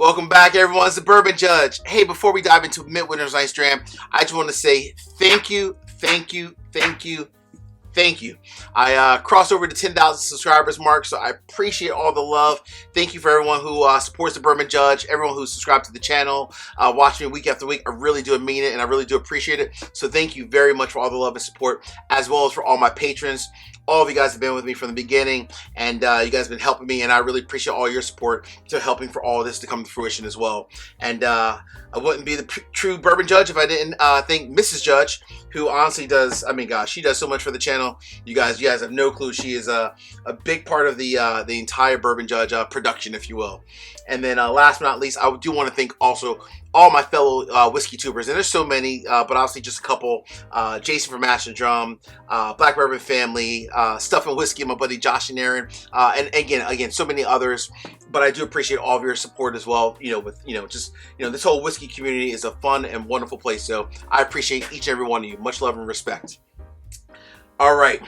Welcome back, everyone. It's the Bourbon Judge. Hey, before we dive into Midwinter's Nice Dram, I just want to say thank you. I crossed over the 10,000 subscribers mark, so I appreciate all the love. Thank you for everyone who supports the Bourbon Judge, everyone who's subscribed to the channel, watching me week after week. I really do mean it, and I really do appreciate it. So thank you very much for all the love and support, as well as for all my patrons. All of you guys have been with me from the beginning, and you guys have been helping me, and I really appreciate all your support to helping for all of this to come to fruition as well. And I wouldn't be the true Bourbon Judge if I didn't thank Mrs. Judge, who honestly does, I mean, gosh, she does so much for the channel. You guys have no clue. She is a big part of the entire Bourbon Judge production, if you will. And then last but not least, I do want to thank also all my fellow whiskey tubers, and there's so many, but obviously just a couple. Jason from Master Drum, Black Bourbon Family, Stuff and Whiskey, my buddy Josh and Aaron, and again, so many others. But I do appreciate all of your support as well. This whole whiskey community is a fun and wonderful place. So I appreciate each and every one of you. Much love and respect. All right,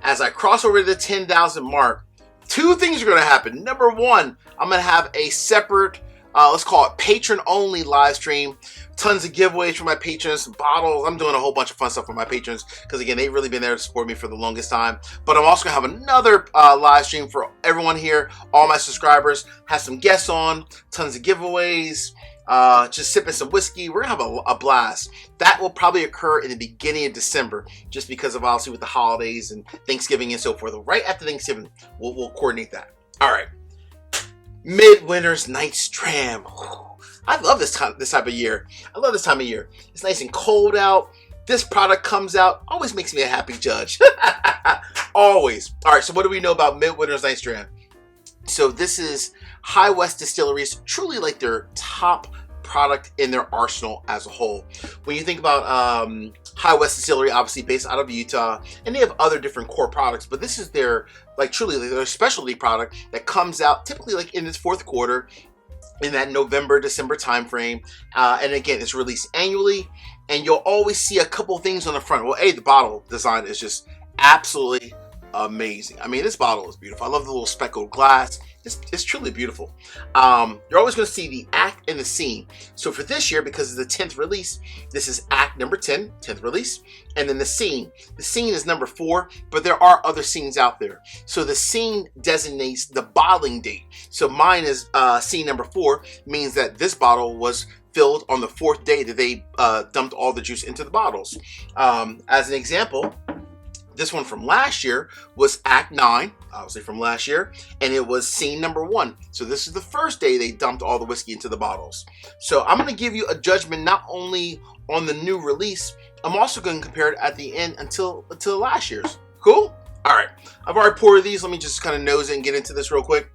as I cross over to the 10,000 mark, two things are going to happen. Number one, I'm going to have a separate, let's call it patron-only live stream. Tons of giveaways for my patrons, bottles. I'm doing a whole bunch of fun stuff for my patrons because, again, they've really been there to support me for the longest time. But I'm also going to have another live stream for everyone here, all my subscribers. Have some guests on, tons of giveaways, just sipping some whiskey. We're going to have a blast. That will probably occur in the beginning of December, just because of obviously with the holidays and Thanksgiving and so forth. Right after Thanksgiving, we'll coordinate that. All right. Midwinter's Nice Dram. I love this type of year. I love this time of year. It's nice and cold out. This product comes out, always makes me a happy judge. Always. All right, so what do we know about Midwinter's Nice Dram? So this is HighWest Distillery's truly like their top product in their arsenal as a whole. When you think about HighWest Distillery, obviously based out of Utah, and they have other different core products, but this is their truly their specialty product that comes out typically like in its fourth quarter, in that November, December timeframe. And again, it's released annually, and you'll always see a couple things on the front. Well, the bottle design is just absolutely amazing. I mean, this bottle is beautiful. I love the little speckled glass. It's truly beautiful. You're always going to see the act and the scene. So for this year, because it's the 10th release, this is act number 10, 10th release. And then the scene. The scene is number 4, but there are other scenes out there. So the scene designates the bottling date. So mine is scene number 4, means that this bottle was filled on the 4th day that they dumped all the juice into the bottles. As an example, this one from last year was Act 9, obviously from last year, and it was scene number 1. So this is the first day they dumped all the whiskey into the bottles. So I'm going to give you a judgment not only on the new release, I'm also going to compare it at the end until last year's. Cool? All right. I've already poured these. Let me just kind of nose it and get into this real quick.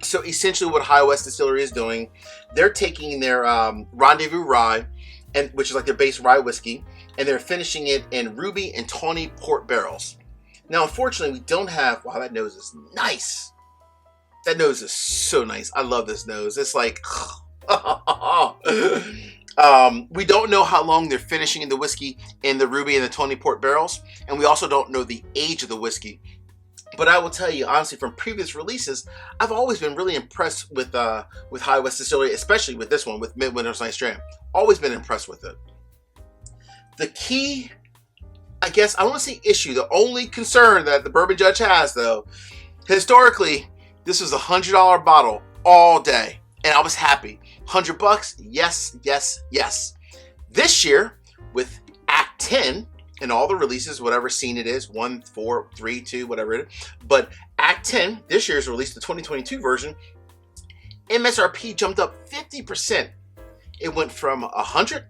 So essentially what HighWest Distillery is doing, they're taking their Rendezvous Rye, which is like their base rye whiskey, and they're finishing it in ruby and tawny port barrels. Now, unfortunately, we don't have, wow, that nose is nice. That nose is so nice. I love this nose. It's like, we don't know how long they're finishing the whiskey in the ruby and the tawny port barrels, and we also don't know the age of the whiskey. But I will tell you, honestly, from previous releases, I've always been really impressed with HighWest Distillery, especially with this one, with Midwinter's Nice Dram. Always been impressed with it. The key, I guess, I want to say issue, the only concern that the Bourbon Judge has, though, historically, this was a $100 bottle all day, and I was happy. $100, yes, yes, yes. This year, with Act 10, and all the releases, whatever scene it is, 1, 4, 3, 2, whatever it is. But Act 10, this year's released, the 2022 version, MSRP jumped up 50%. It went from 100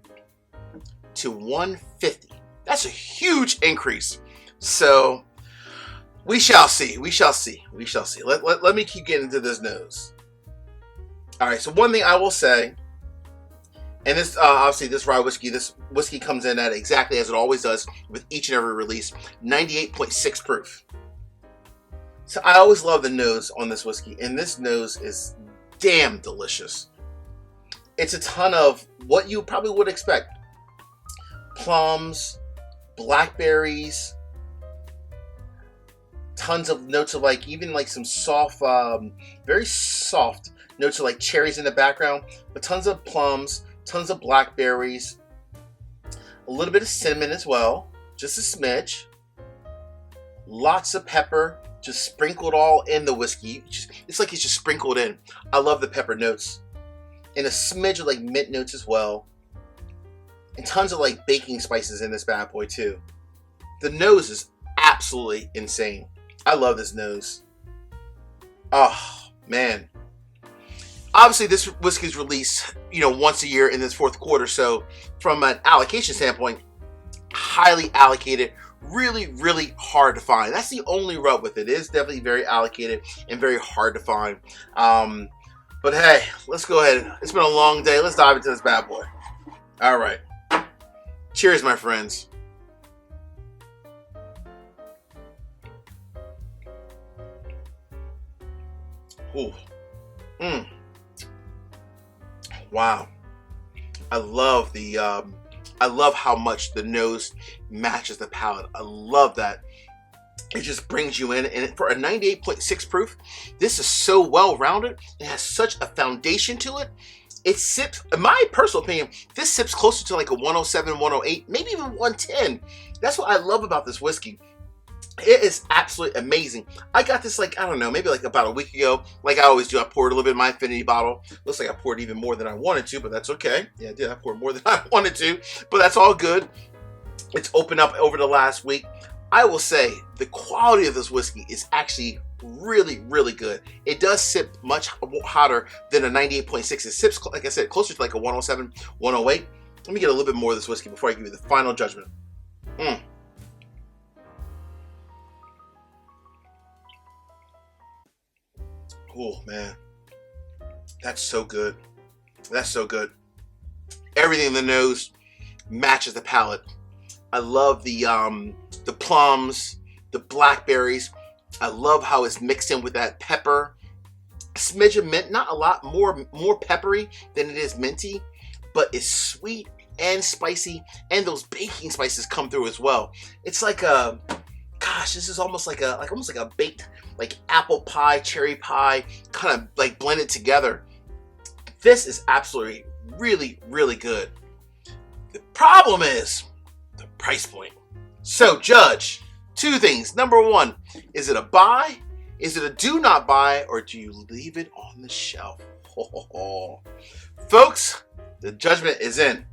to 150. That's a huge increase. So we shall see. We shall see. We shall see. Let me keep getting into this nose. All right. So one thing I will say, and this obviously this rye whiskey, this whiskey comes in at exactly as it always does with each and every release, 98.6 proof. So I always love the nose on this whiskey, and this nose is damn delicious. It's a ton of what you probably would expect. Plums, blackberries, tons of notes of like even like some soft, very soft Notes of like cherries in the background, but tons of plums, tons of blackberries, a little bit of cinnamon as well, just a smidge. Lots of pepper, just sprinkled all in the whiskey. It's like it's just sprinkled in. I love the pepper notes. And a smidge of like mint notes as well. And tons of like baking spices in this bad boy too. The nose is absolutely insane. I love this nose. Oh, man. Obviously, this whiskey is released, once a year in this fourth quarter. So from an allocation standpoint, highly allocated. Really, really hard to find. That's the only rub with it. It is definitely very allocated and very hard to find. But hey, let's go ahead. It's been a long day. Let's dive into this bad boy. All right. Cheers, my friends. Ooh. Wow. I love how much the nose matches the palate. I love that. It just brings you in. And for a 98.6 proof, this is so well rounded. It has such a foundation to it. It sips, in my personal opinion, this sips closer to like a 107, 108, maybe even 110. That's what I love about this whiskey. It is absolutely amazing. I got this like, I don't know, maybe like about a week ago. Like I always do, I poured a little bit in my infinity bottle. Looks like I poured even more than I wanted to, but that's okay. Yeah, I did. I poured more than I wanted to, but that's all good. It's opened up over the last week. I will say the quality of this whiskey is actually really, really good. It does sip much hotter than a 98.6. It sips, like I said, closer to like a 107, 108. Let me get a little bit more of this whiskey before I give you the final judgment. Oh man, that's so good. That's so good. Everything in the nose matches the palate. I love the plums, the blackberries. I love how it's mixed in with that pepper. A smidge of mint, not a lot, more peppery than it is minty, but it's sweet and spicy, and those baking spices come through as well. It's like a, gosh, this is almost like a baked like apple pie, cherry pie, kind of like blended together. This is absolutely really, really good. The problem is the price point. So Judge, two things. Number one, is it a buy? Is it a do not buy? Or do you leave it on the shelf? Folks, the judgment is in.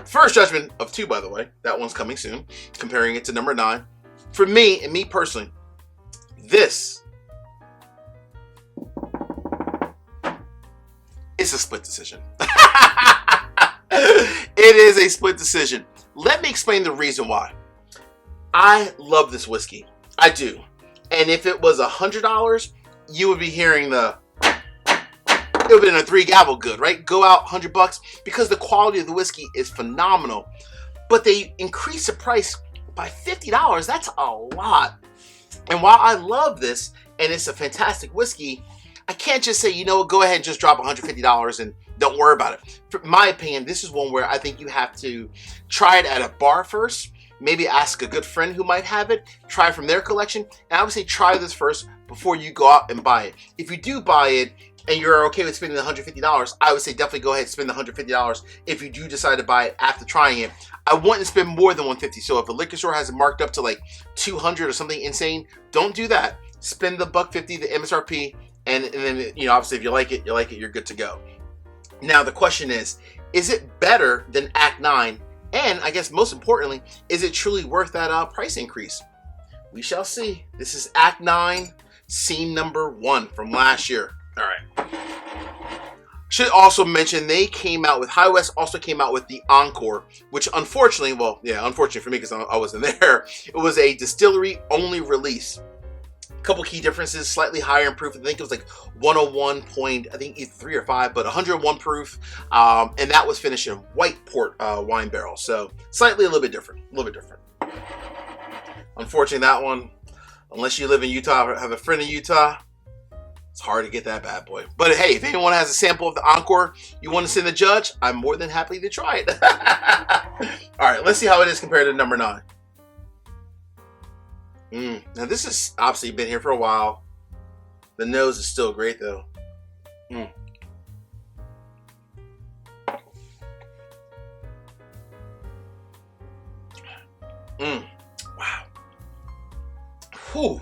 First judgment of two, by the way. That one's coming soon. Comparing it to number 9. For me, and me personally, this is a split decision. It is a split decision. Let me explain the reason why. I love this whiskey. I do. And if it was $100, you would be hearing it would have been a 3 gavel good, right? Go out $100 because the quality of the whiskey is phenomenal. But they increased the price by $50. That's a lot. And while I love this and it's a fantastic whiskey, I can't just say, go ahead and just drop $150 and don't worry about it. In my opinion, this is one where I think you have to try it at a bar first. Maybe ask a good friend who might have it. Try it from their collection. And I would say try this first before you go out and buy it. If you do buy it and you're okay with spending the $150, I would say definitely go ahead and spend the $150 if you do decide to buy it after trying it. I wouldn't spend more than $150. So if a liquor store has it marked up to like $200 or something insane, don't do that. Spend the $150, the MSRP, and then obviously if you like it, you're good to go. Now the question is it better than Act 9? And I guess most importantly, is it truly worth that price increase? We shall see. This is Act 9, scene number 1 from last year. All right. Should also mention HighWest also came out with the Encore, which unfortunately, unfortunately for me because I wasn't there, it was a distillery only release. Couple key differences: slightly higher in proof. I think it was like 101 point, I think either 3 or 5, but 101 proof, and that was finished in white port wine barrel. So slightly a little bit different. Unfortunately, that one, unless you live in Utah or have a friend in Utah, it's hard to get that bad boy. But hey, if anyone has a sample of the Encore you want to send the judge, I'm more than happy to try it. All right, let's see how it is compared to number 9. Now this has obviously been here for a while. The nose is still great though. Whew.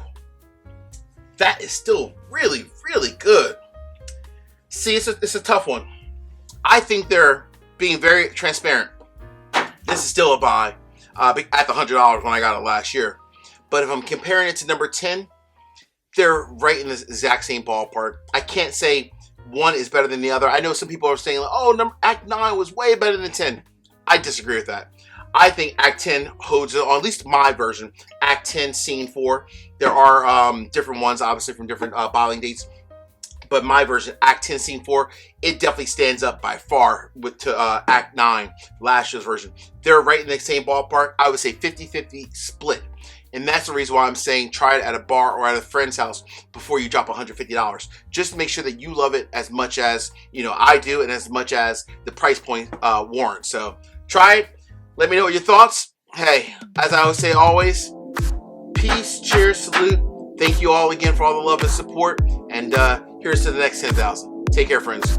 That is still really, really good. See, it's a tough one. I think they're being very transparent. This is still a buy at the $100 when I got it last year. But if I'm comparing it to number 10, they're right in the exact same ballpark. I can't say one is better than the other. I know some people are saying, like, oh, Act 9 was way better than 10. I disagree with that. I think Act 10 holds it, or at least my version, Act 10 Scene 4. There are different ones, obviously, from different bottling dates. But my version, Act 10 Scene 4, it definitely stands up by far to Act 9, last year's version. They're right in the same ballpark. I would say 50-50 split. And that's the reason why I'm saying try it at a bar or at a friend's house before you drop $150. Just to make sure that you love it as much as, you know, I do, and as much as the price point warrants. So try it. Let me know your thoughts. Hey, as I always, peace, cheers, salute. Thank you all again for all the love and support. And here's to the next 10,000. Take care, friends.